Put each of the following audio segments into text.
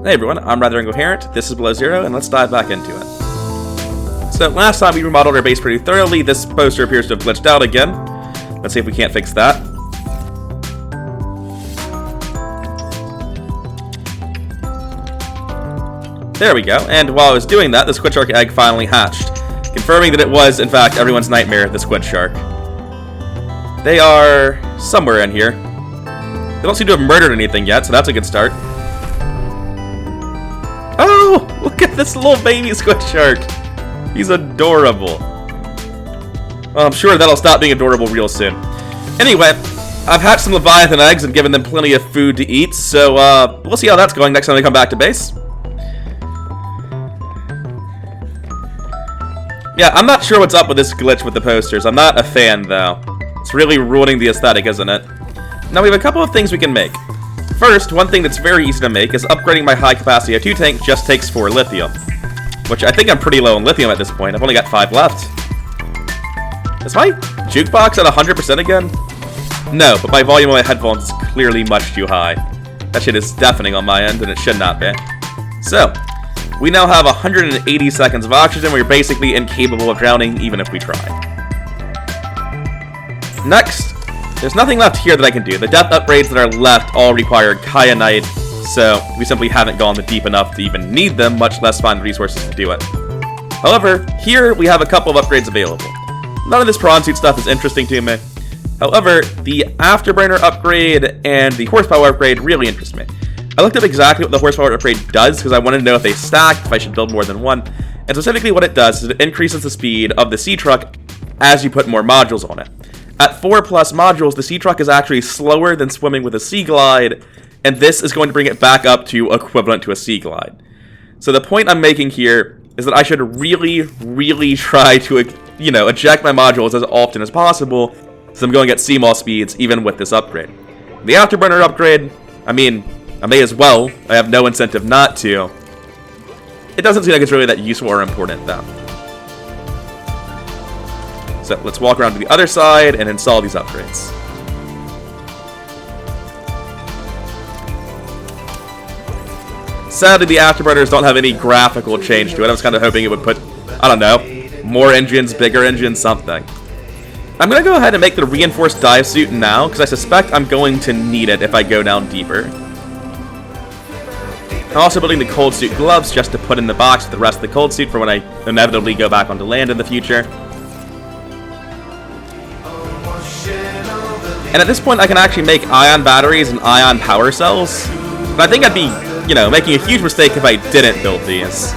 Hey everyone, I'm rather incoherent, this is Below Zero, and let's dive back into it. So, last time we remodeled our base pretty thoroughly, this poster appears to have glitched out again. Let's see if we can't fix that. There we go, and while I was doing that, the Squid Shark Egg finally hatched, confirming that it was, in fact, everyone's nightmare, the Squid Shark. They are somewhere in here. They don't seem to have murdered anything yet, so that's a good start. Oh, look at this little baby Squid Shark. He's adorable. Well, I'm sure that'll stop being adorable real soon. Anyway, I've hatched some Leviathan eggs and given them plenty of food to eat, so we'll see how that's going next time we come back to base. Yeah, I'm not sure what's up with this glitch with the posters. I'm not a fan, though. It's really ruining the aesthetic, isn't it? Now, we have a couple of things we can make. First, one thing that's very easy to make is upgrading my high-capacity O2 tank just takes 4 lithium. Which I think I'm pretty low in lithium at this point. I've only got 5 left. Is my jukebox at 100% again? No, but my volume of my headphones is clearly much too high. That shit is deafening on my end, and it should not be. So, we now have 180 seconds of oxygen. We're basically incapable of drowning, even if we try. Next, there's nothing left here that I can do. The depth upgrades that are left all require kyanite, so we simply haven't gone deep enough to even need them, much less find resources to do it. However, here we have a couple of upgrades available. None of this prawn suit stuff is interesting to me. However, the Afterburner upgrade and the horsepower upgrade really interest me. I looked up exactly what the horsepower upgrade does because I wanted to know if they stacked, if I should build more than one, and specifically what it does is it increases the speed of the sea truck as you put more modules on it. At 4+ modules, the sea truck is actually slower than swimming with a sea glide, and this is going to bring it back up to equivalent to a sea glide. So the point I'm making here is that I should really try to, eject my modules as often as possible, so I'm going at CMOS speeds even with this upgrade. The Afterburner upgrade, I mean, I may as well. I have no incentive not to. It doesn't seem like it's really that useful or important, though. So let's walk around to the other side and install these upgrades. Sadly, the Afterburners don't have any graphical change to it. I was kind of hoping it would put, I don't know, more engines, bigger engines, something. I'm going to go ahead and make the reinforced dive suit now, because I suspect I'm going to need it if I go down deeper. I'm also building the cold suit gloves just to put in the box with the rest of the cold suit for when I inevitably go back onto land in the future. And at this point, I can actually make ion batteries and ion power cells. But I think I'd be, making a huge mistake if I didn't build these.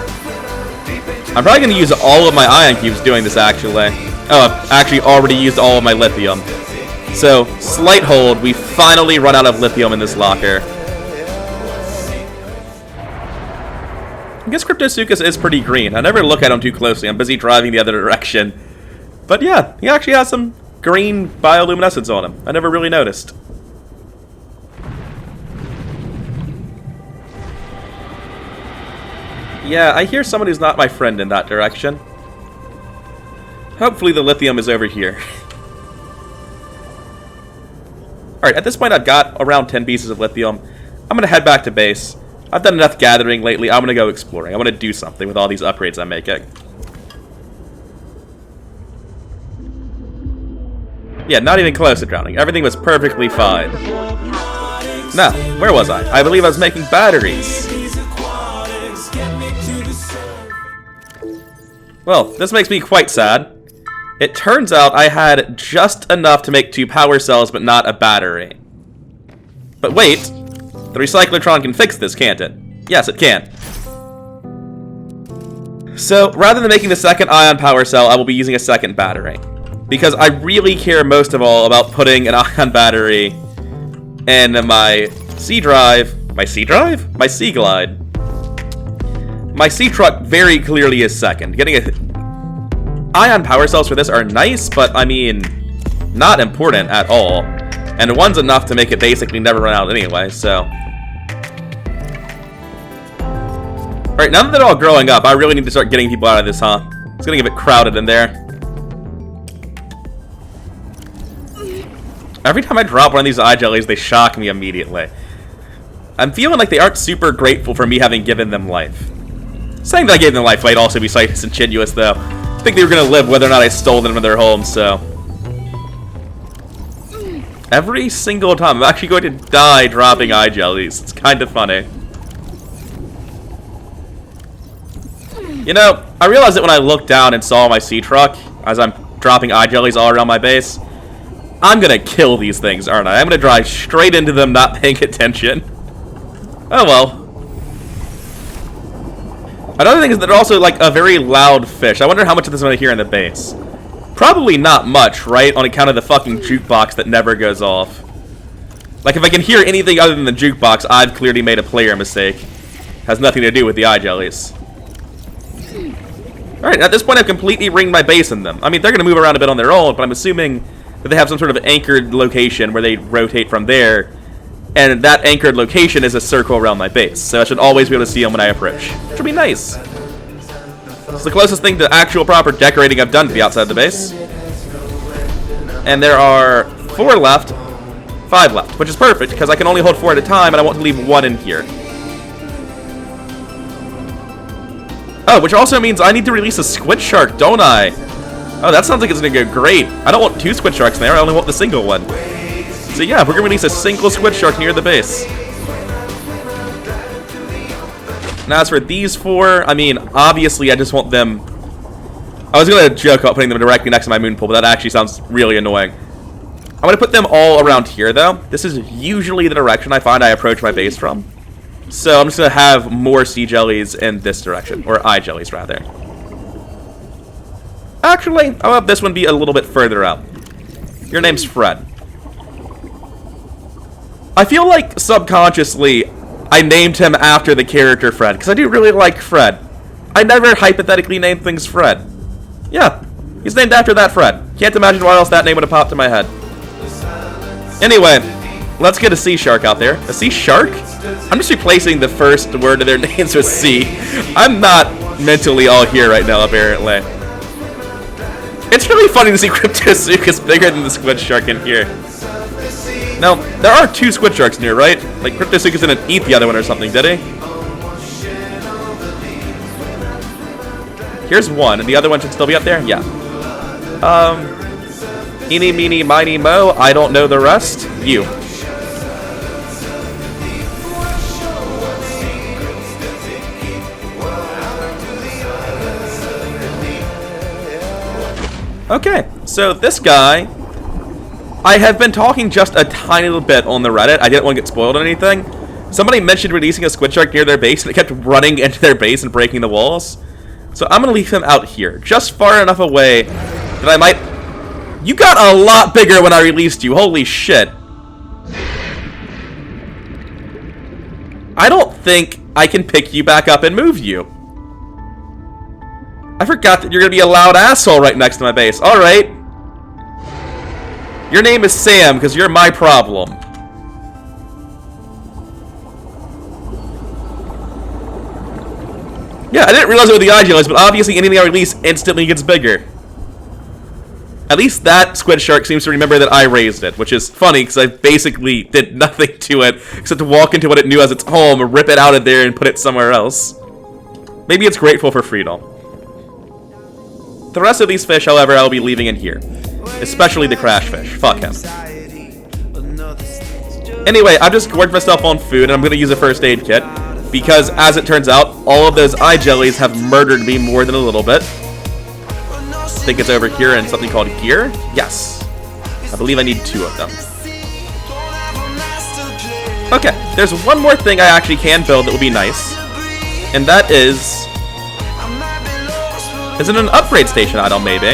I'm probably going to use all of my ion cubes doing this, actually. Oh, I've actually already used all of my lithium. So, slight hold, we finally run out of lithium in this locker. I guess Cryptosuchus is pretty green. I never look at him too closely. I'm busy driving the other direction. But yeah, he actually has some green bioluminescence on him. I never really noticed. Yeah, I hear someone who's not my friend in that direction. Hopefully the lithium is over here. Alright, at this point I've got around 10 pieces of lithium. I'm going to head back to base. I've done enough gathering lately. I'm going to go exploring. I want to do something with all these upgrades I'm making. Yeah, not even close to drowning. Everything was perfectly fine. Now, where was I? I believe I was making batteries. Well, this makes me quite sad. It turns out I had just enough to make 2 power cells, but not a battery. But wait, the Recyclotron can fix this, can't it? Yes, it can. So, rather than making the second ion power cell, I will be using a second battery. Because I really care most of all about putting an ion battery in my sea drive. My sea drive? My sea glide. My sea truck very clearly is second. Getting ion power cells for this are nice, but I mean, not important at all. And one's enough to make it basically never run out anyway, so. Alright, now that they're all growing up, I really need to start getting people out of this, huh? It's gonna get a bit crowded in there. Every time I drop one of these eye jellies, they shock me immediately. I'm feeling like they aren't super grateful for me having given them life. Saying that I gave them life might also be slightly disingenuous, though. I think they were going to live whether or not I stole them from their home, so... Every single time, I'm actually going to die dropping eye jellies. It's kind of funny. You know, I realized that when I looked down and saw my sea truck, as I'm dropping eye jellies all around my base, I'm gonna kill these things, aren't I? I'm gonna drive straight into them, not paying attention. Oh well. Another thing is that they're also like a very loud fish. I wonder how much of this I'm gonna hear in the base. Probably not much, right? On account of the fucking jukebox that never goes off. Like, if I can hear anything other than the jukebox, I've clearly made a player mistake. Has nothing to do with the eye jellies. Alright, at this point I've completely ringed my base in them. I mean, they're going to move around a bit on their own, but I'm assuming that they have some sort of anchored location where they rotate from there. And that anchored location is a circle around my base. So I should always be able to see them when I approach. Which would be nice. It's the closest thing to actual proper decorating I've done to the outside of the base. And there are 4 left, 5 left, which is perfect because I can only hold 4 at a time and I want to leave 1 in here. Oh, which also means I need to release a Squid Shark, don't I? Oh, that sounds like it's going to go great. I don't want 2 Squid Sharks in there, I only want the single one. So yeah, we're going to release a single Squid Shark near the base. And as for these 4, I mean, obviously I just want them... I was going to joke about putting them directly next to my moon pool, but that actually sounds really annoying. I'm going to put them all around here, though. This is usually the direction I find I approach my base from. So I'm just going to have more sea jellies in this direction, or eye jellies, rather. Actually, I'll have this one be a little bit further up. Your name's Fred. I feel like, subconsciously, I named him after the character Fred, because I do really like Fred. I never hypothetically named things Fred. Yeah, he's named after that Fred. Can't imagine why else that name would have popped in my head. Anyway, let's get a sea shark out there. A sea shark? I'm just replacing the first word of their names with sea. I'm not mentally all here right now, apparently. It's really funny to see Cryptosuchus bigger than the Squid Shark in here. Now, there are 2 Squid Sharks near, right? Like, Cryptosuchus didn't eat the other one or something, did he? Here's one, and the other one should still be up there? Yeah. Eeny, meeny, miny, mo, I don't know the rest. You. Okay, so this guy, I have been talking just a tiny little bit on the Reddit. I didn't want to get spoiled or anything. Somebody mentioned releasing a Squid Shark near their base, and it kept running into their base and breaking the walls. So I'm going to leave him out here, just far enough away that I might... You got a lot bigger when I released you, holy shit. I don't think I can pick you back up and move you. I forgot that you're going to be a loud asshole right next to my base. Alright. Your name is Sam, because you're my problem. Yeah, I didn't realize it with the IGLs, but obviously anything I release instantly gets bigger. At least that Squid Shark seems to remember that I raised it, which is funny, because I basically did nothing to it, except to walk into what it knew as its home, rip it out of there, and put it somewhere else. Maybe it's grateful for freedom. The rest of these fish, however, I'll be leaving in here. Especially the crash fish. Fuck him. Anyway, I've just gorged myself on food, and I'm going to use a first aid kit. Because, as it turns out, all of those eye jellies have murdered me more than a little bit. I think it's over here in something called gear. Yes. I believe I need 2 of them. Okay, there's one more thing I actually can build that would be nice. And that is... Is it an upgrade station item, maybe?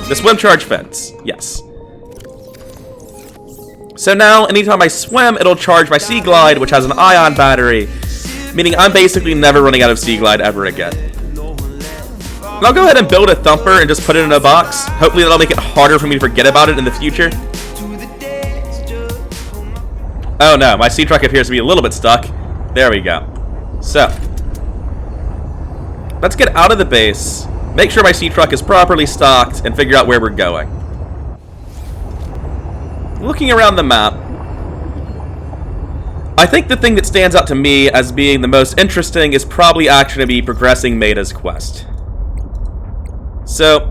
The swim charge fence. Yes. So now, anytime I swim, it'll charge my Sea Glide, which has an ion battery, meaning I'm basically never running out of Sea Glide ever again. And I'll go ahead and build a thumper and just put it in a box. Hopefully that'll make it harder for me to forget about it in the future. Oh no, my sea truck appears to be a little bit stuck. There we go. So, let's get out of the base, make sure my sea truck is properly stocked, and figure out where we're going. Looking around the map, I think the thing that stands out to me as being the most interesting is probably actually going to be progressing Maida's quest. So,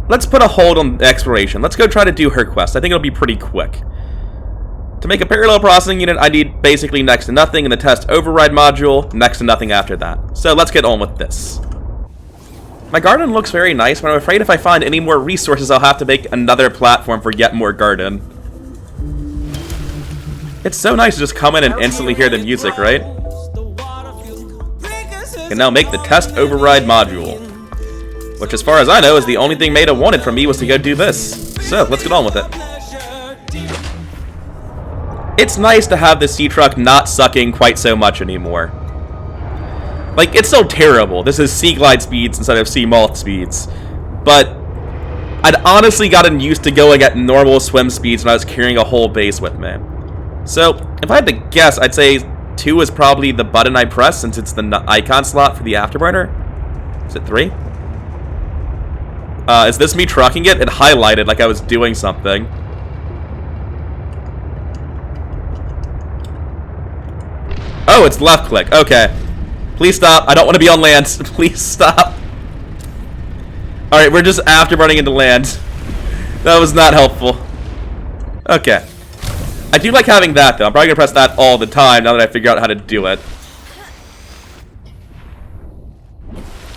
let's put a hold on exploration. Let's go try to do her quest. I think it'll be pretty quick. To make a parallel processing unit, I need basically next to nothing, and the test override module, next to nothing after that. So let's get on with this. My garden looks very nice, but I'm afraid if I find any more resources, I'll have to make another platform for yet more garden. It's so nice to just come in and instantly hear the music, right? Can now make the test override module. Which, as far as I know, is the only thing Maida wanted from me was to go do this. So, let's get on with it. It's nice to have the sea truck not sucking quite so much anymore. Like, it's still terrible. This is sea glide speeds instead of sea moth speeds. But I'd honestly gotten used to going at normal swim speeds when I was carrying a whole base with me. So, if I had to guess, I'd say 2 is probably the button I press since it's the icon slot for the Afterburner. Is it 3? Is this me trucking it? It highlighted like I was doing something. Oh, it's left click. Okay. Please stop. I don't want to be on land. Please stop. Alright, we're just afterburning into land. That was not helpful. Okay. I do like having that, though. I'm probably going to press that all the time now that I figure out how to do it.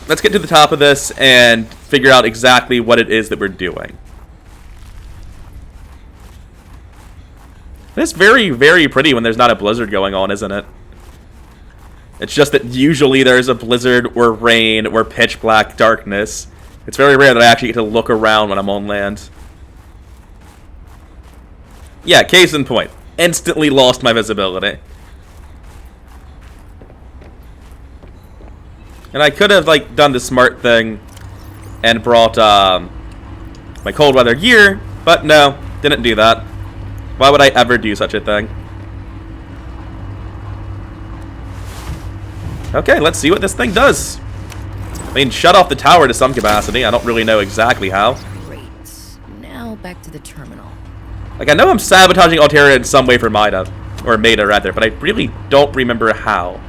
Let's get to the top of this and figure out exactly what it is that we're doing. It's very, very pretty when there's not a blizzard going on, isn't it? It's just that usually there's a blizzard or rain or pitch black darkness. It's very rare that I actually get to look around when I'm on land. Yeah, case in point. Instantly lost my visibility. And I could have, like, done the smart thing and brought my cold weather gear, but no, didn't do that. Why would I ever do such a thing? Okay, let's see what this thing does. I mean, shut off the tower to some capacity. I don't really know exactly how. Great. Now back to the terminal. Like, I know I'm sabotaging Alterra in some way for Maida. Or Maida, rather, but I really don't remember how.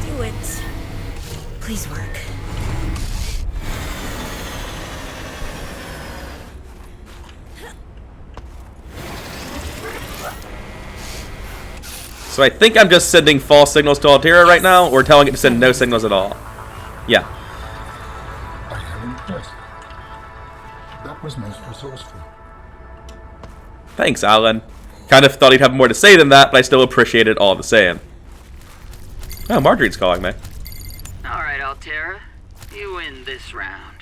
Do it. Please work. So I think I'm just sending false signals to Alterra right now, or telling it to send no signals at all. Yeah. I am impressed. That was most resourceful. Thanks, Alan. Kind of thought he'd have more to say than that, but I still appreciate it all the same. Oh, Marjorie's calling me. Alright, Alterra. You win this round.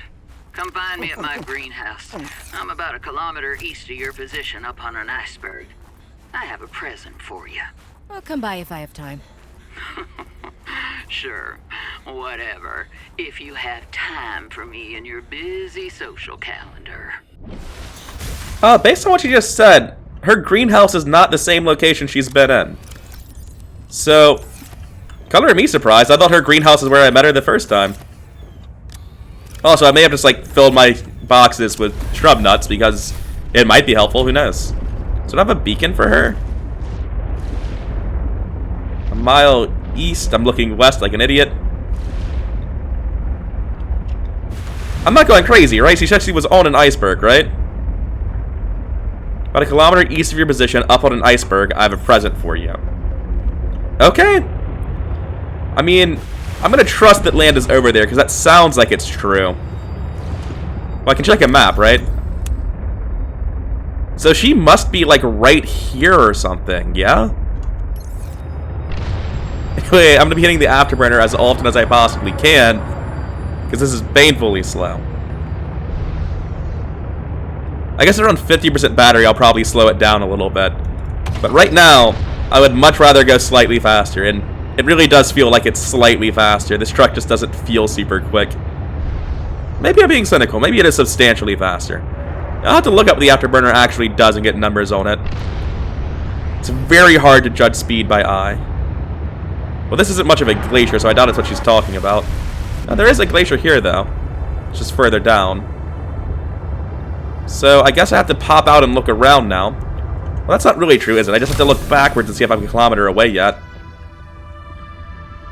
Come find me at my greenhouse. I'm about 1 kilometer east of your position up on an iceberg. I have a present for you. I'll come by if I have time. Sure, whatever. If you have time for me in your busy social calendar. Based on what you just said, her greenhouse is not the same location she's been in. So, color me surprised. I thought her greenhouse is where I met her the first time. Also, I may have just, like, filled my boxes with shrub nuts because it might be helpful. Who knows? So, do I have a beacon for her? A mile east. I'm looking west like an idiot. I'm not going crazy, right? She said she was on an iceberg, right? About 1 kilometer east of your position, up on an iceberg, I have a present for you. Okay. I mean, I'm going to trust that land is over there, because that sounds like it's true. Well, I can check a map, right? So she must be, like, right here or something, yeah? Anyway, I'm going to be hitting the Afterburner as often as I possibly can, because this is painfully slow. I guess around 50% battery, I'll probably slow it down a little bit. But right now, I would much rather go slightly faster, and it really does feel like it's slightly faster. This truck just doesn't feel super quick. Maybe I'm being cynical. Maybe it is substantially faster. I'll have to look up what the Afterburner actually does and get numbers on it. It's very hard to judge speed by eye. Well, this isn't much of a glacier, so I doubt it's what she's talking about. Now, there is a glacier here, though. It's just further down. So, I guess I have to pop out and look around now. Well, that's not really true, is it? I just have to look backwards and see if I'm a kilometer away yet.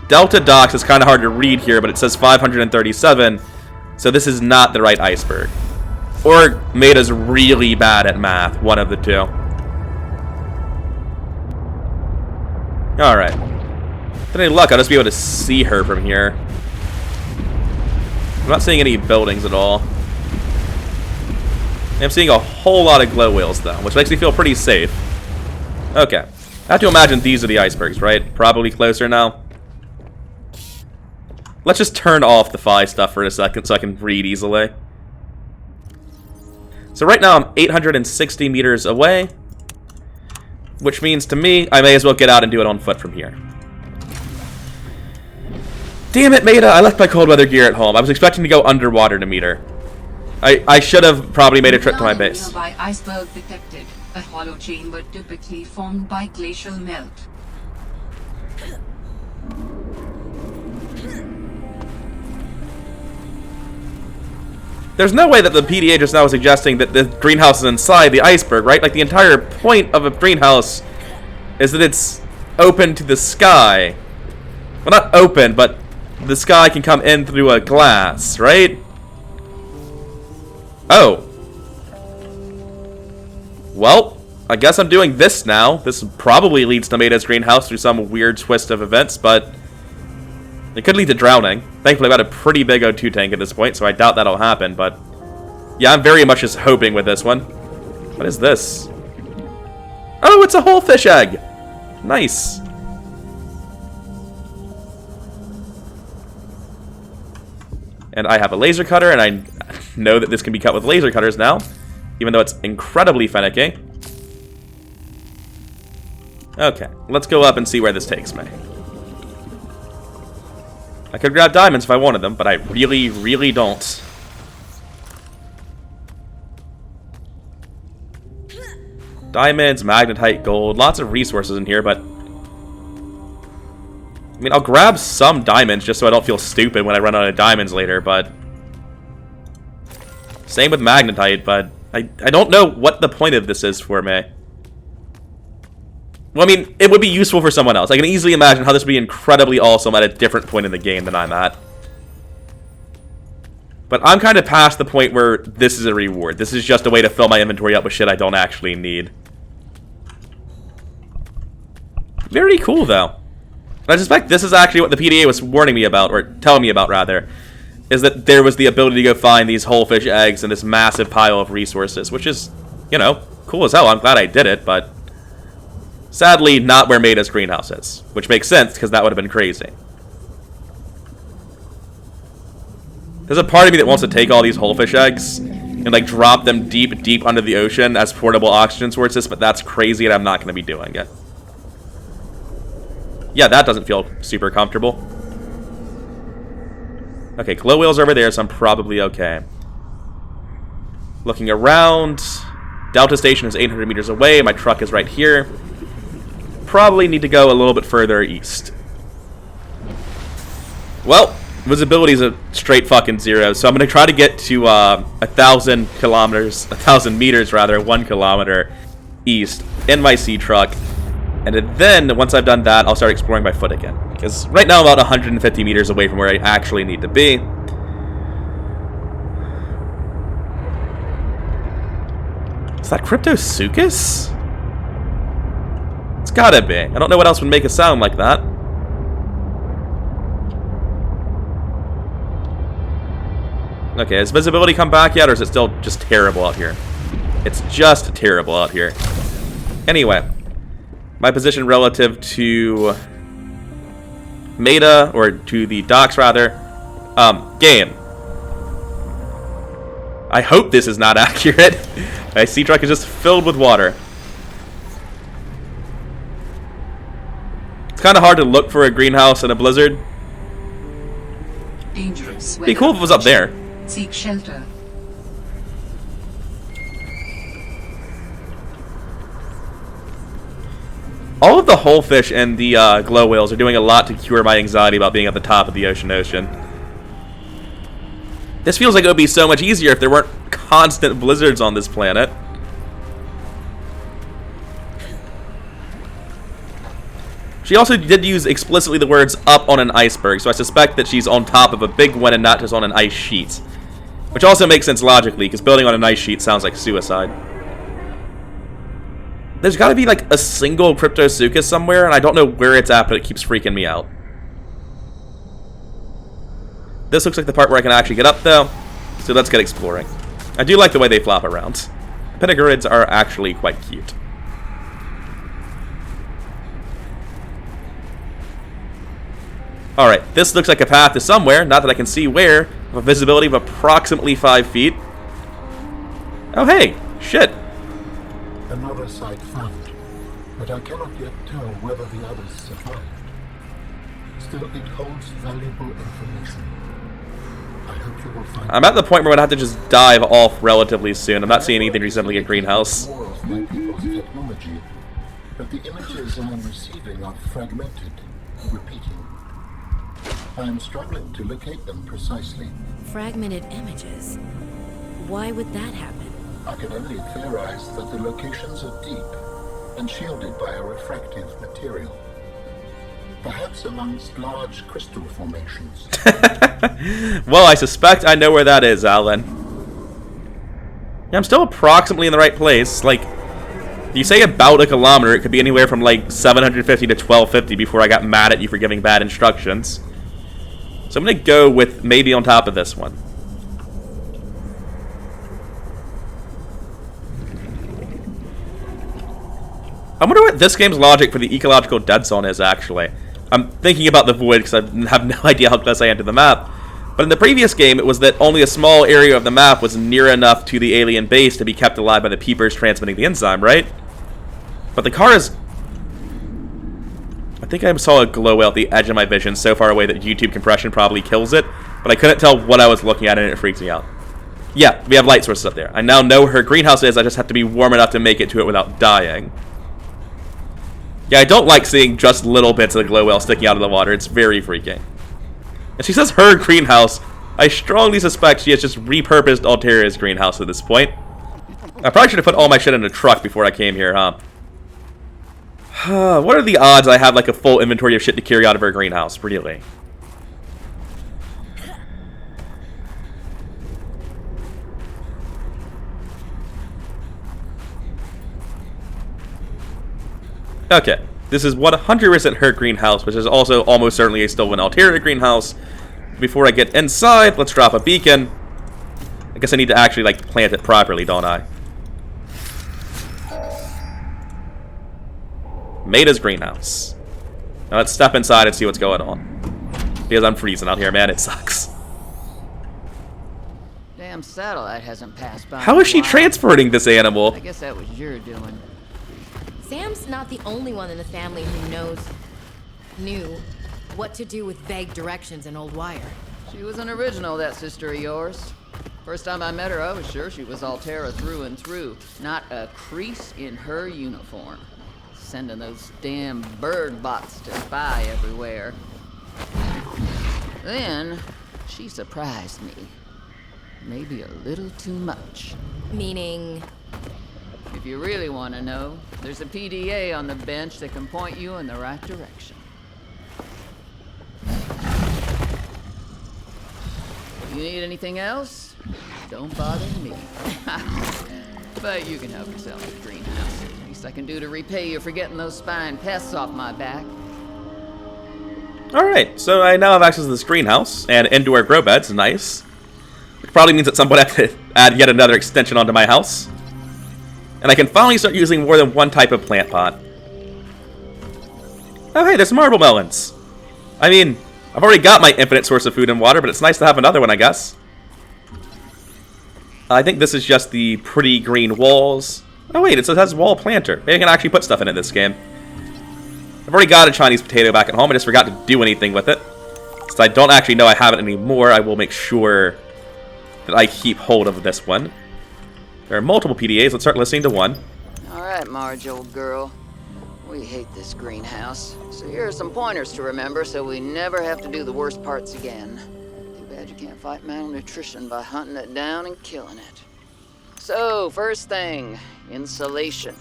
Delta Docks is kind of hard to read here, but it says 537, so this is not the right iceberg. Or Maida's really bad at math, one of the two. Alright. With any luck, I'll just be able to see her from here. I'm not seeing any buildings at all. I'm seeing a whole lot of glow wheels, though, which makes me feel pretty safe. Okay. I have to imagine these are the icebergs, right? Probably closer now. Let's just turn off the phi stuff for a second so I can read easily. So right now I'm 860 meters away, which means to me I may as well get out and do it on foot from here. Damn it, Maida! I left my cold weather gear at home. I was expecting to go underwater to meet her. I should have probably made a trip to my base. Nearby iceberg detected. A hollow chamber typically formed by glacial melt. There's no way that the PDA just now was suggesting that the greenhouse is inside the iceberg, right? Like, the entire point of a greenhouse is that it's open to the sky. Well, not open, but the sky can come in through a glass, right? Oh. Well, I guess I'm doing this now. This probably leads to Maida's greenhouse through some weird twist of events, but it could lead to drowning. Thankfully, I've got a pretty big O2 tank at this point, so I doubt that'll happen, but yeah, I'm very much just hoping with this one. What is this? Oh, it's a whole fish egg! Nice. And I have a laser cutter, and I know that this can be cut with laser cutters now, even though it's incredibly finicky. Okay, let's go up and see where this takes me. I could grab diamonds if I wanted them, but I really, really don't. Diamonds, magnetite, gold, lots of resources in here, but I mean, I'll grab some diamonds just so I don't feel stupid when I run out of diamonds later, but same with magnetite, but I don't know what the point of this is for me. Well, I mean, it would be useful for someone else. I can easily imagine how this would be incredibly awesome at a different point in the game than I'm at. But I'm kind of past the point where this is a reward. This is just a way to fill my inventory up with shit I don't actually need. Very cool, though. I suspect this is actually what the PDA was warning me about, or telling me about, rather, is that there was the ability to go find these whole fish eggs in this massive pile of resources, which is, you know, cool as hell. I'm glad I did it, but sadly, not where Maida's greenhouse is, which makes sense, because that would have been crazy. There's a part of me that wants to take all these whole fish eggs and, like, drop them deep, deep under the ocean as portable oxygen sources, but that's crazy, and I'm not going to be doing it. Yeah, that doesn't feel super comfortable. Okay, glow wheel's over there, so I'm probably okay. Looking around, Delta Station is 800 meters away, my truck is right here. Probably need to go a little bit further east. Well, visibility is a straight fucking zero, so I'm going to try to get to 1,000 meters rather, 1 kilometer east in my sea truck. And then, once I've done that, I'll start exploring by foot again. Because right now I'm about 150 meters away from where I actually need to be. Is that Cryptosuchus? It's gotta be. I don't know what else would make a sound like that. Okay, has visibility come back yet, or is it still just terrible out here? It's just terrible out here. Anyway, my position relative to Maida, or to the docks rather, game. I hope this is not accurate. My sea truck is just filled with water. It's kind of hard to look for a greenhouse in a blizzard. Dangerous. It'd be cool if it was up there. Seek shelter. All of the whole fish and the glow whales are doing a lot to cure my anxiety about being at the top of the ocean. This feels like it would be so much easier if there weren't constant blizzards on this planet. She also did use explicitly the words up on an iceberg, so I suspect that she's on top of a big one and not just on an ice sheet. Which also makes sense logically, because building on an ice sheet sounds like suicide. There's gotta be like a single Cryptosuchus somewhere, and I don't know where it's at, but it keeps freaking me out. This looks like the part where I can actually get up, though, so let's get exploring. I do like the way they flop around. Penegorids are actually quite cute. Alright, this looks like a path to somewhere, not that I can see where, with a visibility of approximately 5 feet. Oh hey, shit. Another site found, but I cannot yet tell whether the others survived. Still, it holds valuable information. I hope you will find. I'm at the point where I'm gonna have to just dive off relatively soon. I'm not seeing anything resembling a greenhouse. More of my people's technology, but the images I am receiving are fragmented, repeating. I am struggling to locate them precisely. Fragmented images. Why would that happen? I can only theorize that the locations are deep and shielded by a refractive material. Perhaps amongst large crystal formations. Well, I suspect I know where that is, Alan. Yeah, I'm still approximately in the right place. Like, if you say about a kilometer, it could be anywhere from like 750 to 1250 before I got mad at you for giving bad instructions. So I'm gonna go with maybe on top of this one. I wonder what this game's logic for the ecological dead zone is, actually. I'm thinking about the void because I have no idea how close I am to the map. But in the previous game, it was that only a small area of the map was near enough to the alien base to be kept alive by the peepers transmitting the enzyme, right? But the car is... I think I saw a glow out the edge of my vision so far away that YouTube compression probably kills it, but I couldn't tell what I was looking at and it freaks me out. Yeah, we have light sources up there. I now know where her greenhouse is, I just have to be warm enough to make it to it without dying. Yeah, I don't like seeing just little bits of the glow well sticking out of the water. It's very freaking. And she says her greenhouse. I strongly suspect she has just repurposed Alteria's greenhouse at this point. I probably should have put all my shit in a truck before I came here, huh? What are the odds I have like a full inventory of shit to carry out of her greenhouse, really? Okay, this is 100% her greenhouse, which is also almost certainly a stolen Alteria greenhouse. Before I get inside, let's drop a beacon. I guess I need to actually, like, plant it properly, don't I? Maida's greenhouse. Now let's step inside and see what's going on. Because I'm freezing out here, man, it sucks. Damn satellite hasn't passed by. How is she transporting this animal? I guess that was your doing. Sam's not the only one in the family who knew what to do with vague directions in old wire. She was an original, that sister of yours. First time I met her, I was sure she was Alteria through and through. Not a crease in her uniform. Sending those damn bird bots to spy everywhere. Then, she surprised me. Maybe a little too much. Meaning? If you really want to know, there's a PDA on the bench that can point you in the right direction. If you need anything else, don't bother me. But you can help yourself with the greenhouse. Least I can do to repay you for getting those spine pests off my back. Alright, so I now have access to this greenhouse, and indoor grow beds, nice. Which probably means at some point I have to add yet another extension onto my house. And I can finally start using more than one type of plant pot. Oh hey, there's marble melons. I mean, I've already got my infinite source of food and water, but it's nice to have another one, I guess. I think this is just the pretty green walls. Oh wait, it says wall planter. Maybe I can actually put stuff in it this game. I've already got a Chinese potato back at home, I just forgot to do anything with it. Since I don't actually know I have it anymore, I will make sure that I keep hold of this one. There are multiple PDAs, let's start listening to one. Alright, Marge, old girl. We hate this greenhouse. So here are some pointers to remember so we never have to do the worst parts again. Too bad you can't fight malnutrition by hunting it down and killing it. So, first thing, insulation.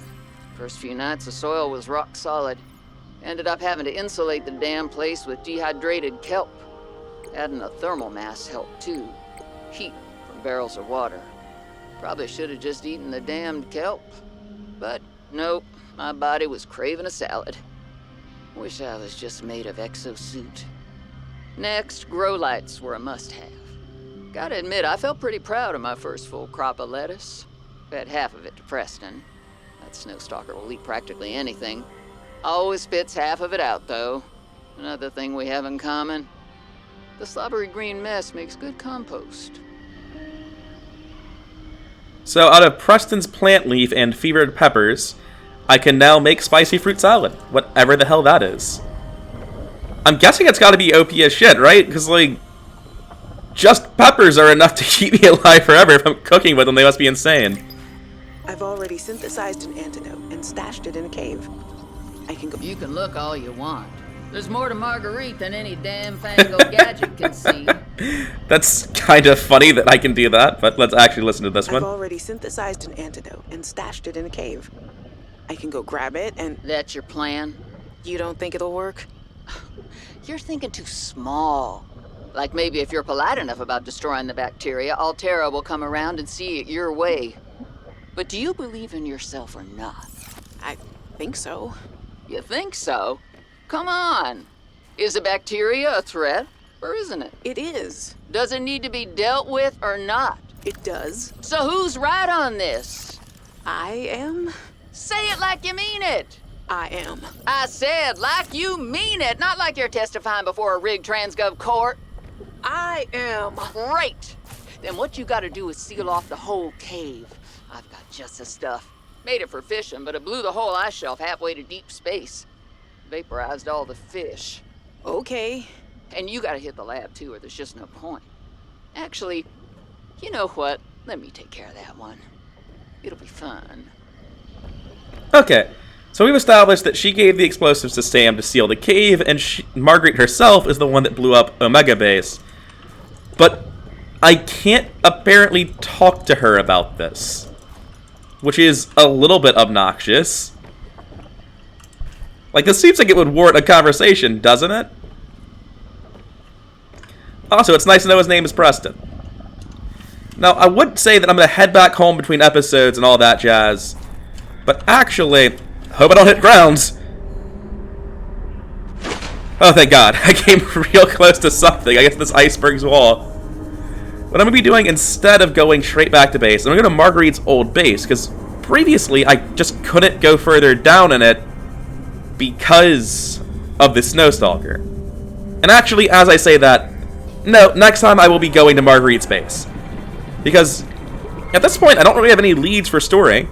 First few nights the soil was rock solid. Ended up having to insulate the damn place with dehydrated kelp. Adding a thermal mass helped too. Heat from barrels of water. Probably should have just eaten the damned kelp. But nope, my body was craving a salad. Wish I was just made of exosuit. Next, grow lights were a must-have. Gotta admit, I felt pretty proud of my first full crop of lettuce. Fed half of it to Preston. That snowstalker will eat practically anything. Always spits half of it out, though. Another thing we have in common. The slobbery green mess makes good compost. So out of Preston's plant leaf and fevered peppers, I can now make spicy fruit salad, whatever the hell that is. I'm guessing it's gotta be OP as shit, right? Because, like, just peppers are enough to keep me alive forever. If I'm cooking with them, they must be insane. I've already synthesized an antidote and stashed it in a cave. I can go. You can look all you want. There's more to Marguerite than any damn fangled gadget can see. That's kind of funny that I can do that, but let's actually listen to this I've one. already synthesized an antidote and stashed it in a cave. I can go grab it and... That's your plan? You don't think it'll work? You're thinking too small. Like maybe if you're polite enough about destroying the bacteria, Altera will come around and see it your way. But do you believe in yourself or not? I think so. You think so? Come on. Is a bacteria a threat, or isn't it? It is. Does it need to be dealt with or not? It does. So who's right on this? I am. Say it like you mean it. I am. I said like you mean it, not like you're testifying before a rigged transgov court. I am. Great. Then what you gotta do is seal off the whole cave. I've got just the stuff. Made it for fishing, but it blew the whole ice shelf halfway to deep space. Vaporized all the fish. Okay. And you gotta hit the lab too, or there's just no point. Actually, you know what? Let me take care of that one. It'll be fun. Okay, so we've established that she gave the explosives to Sam to seal the cave, and Marguerite herself is the one that blew up Omega Base. But I can't apparently talk to her about this, which is a little bit obnoxious. Like, this seems like it would warrant a conversation, doesn't it? Also, it's nice to know his name is Preston. Now, I would say that I'm going to head back home between episodes and all that jazz, but actually, hope I don't hit grounds. Oh, thank God. I came real close to something. I guess this iceberg's wall. What I'm going to be doing, instead of going straight back to base, I'm going to go to Marguerite's old base, because previously I just couldn't go further down in it because of the Snowstalker. And actually, as I say that, no, next time I will be going to Marguerite's base. Because at this point, I don't really have any leads for story.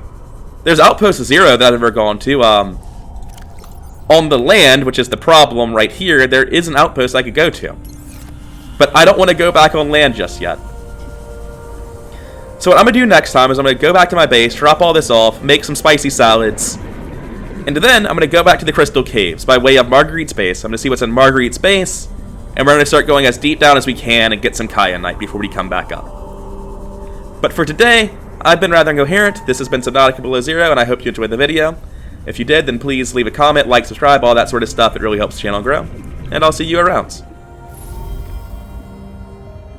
There's Outpost Zero that I've never gone to. On the land, which is the problem right here, there is an outpost I could go to. But I don't want to go back on land just yet. So what I'm going to do next time is I'm going to go back to my base, drop all this off, make some spicy salads, and then I'm going to go back to the Crystal Caves by way of Marguerite's base. I'm going to see what's in Marguerite's base, and we're going to start going as deep down as we can and get some kyanite before we come back up. But for today, I've been rather incoherent. This has been Subnautica Below Zero, and I hope you enjoyed the video. If you did, then please leave a comment, like, subscribe, all that sort of stuff. It really helps the channel grow. And I'll see you around.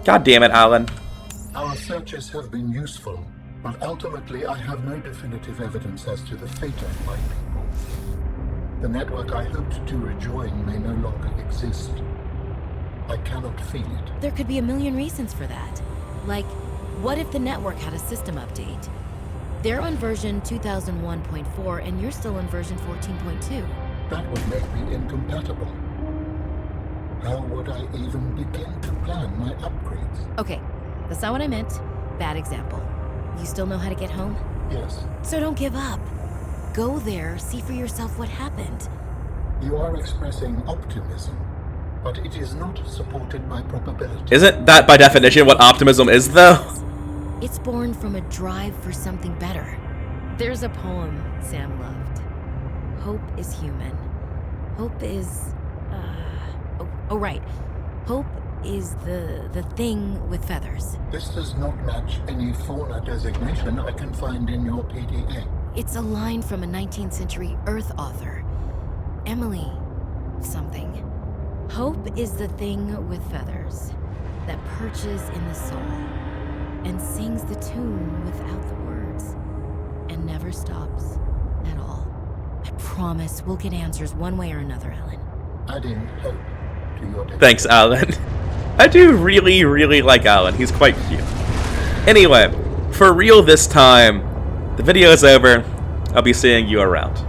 God damn it, Alan. Our searches have been useful, but ultimately I have no definitive evidence as to the fate of my people. The network I hoped to rejoin may no longer exist. I cannot feel it. There could be a million reasons for that. Like, what if the network had a system update? They're on version 2001.4 and you're still on version 14.2. That would make me incompatible. How would I even begin to plan my upgrades? Okay, that's not what I meant. Bad example. You still know how to get home? Yes, So don't give up. Go there, see for yourself what happened. you are expressing optimism, but it is not supported by probability. Isn't that by definition what optimism is, though? It's born from a drive for something better. There's a poem Sam loved. Hope is human. Hope is... Oh, right. Hope is the thing with feathers. This does not match any fauna designation I can find in your PDA. It's a line from a 19th century Earth author. Emily something. Hope is the thing with feathers that perches in the soul and sings the tune without the words and never stops at all. I promise we'll get answers one way or another, Alan. Adding hope to your Thanks, Alan. I do really, really like Alan. He's quite cute. Anyway, for real this time, the video is over. I'll be seeing you around.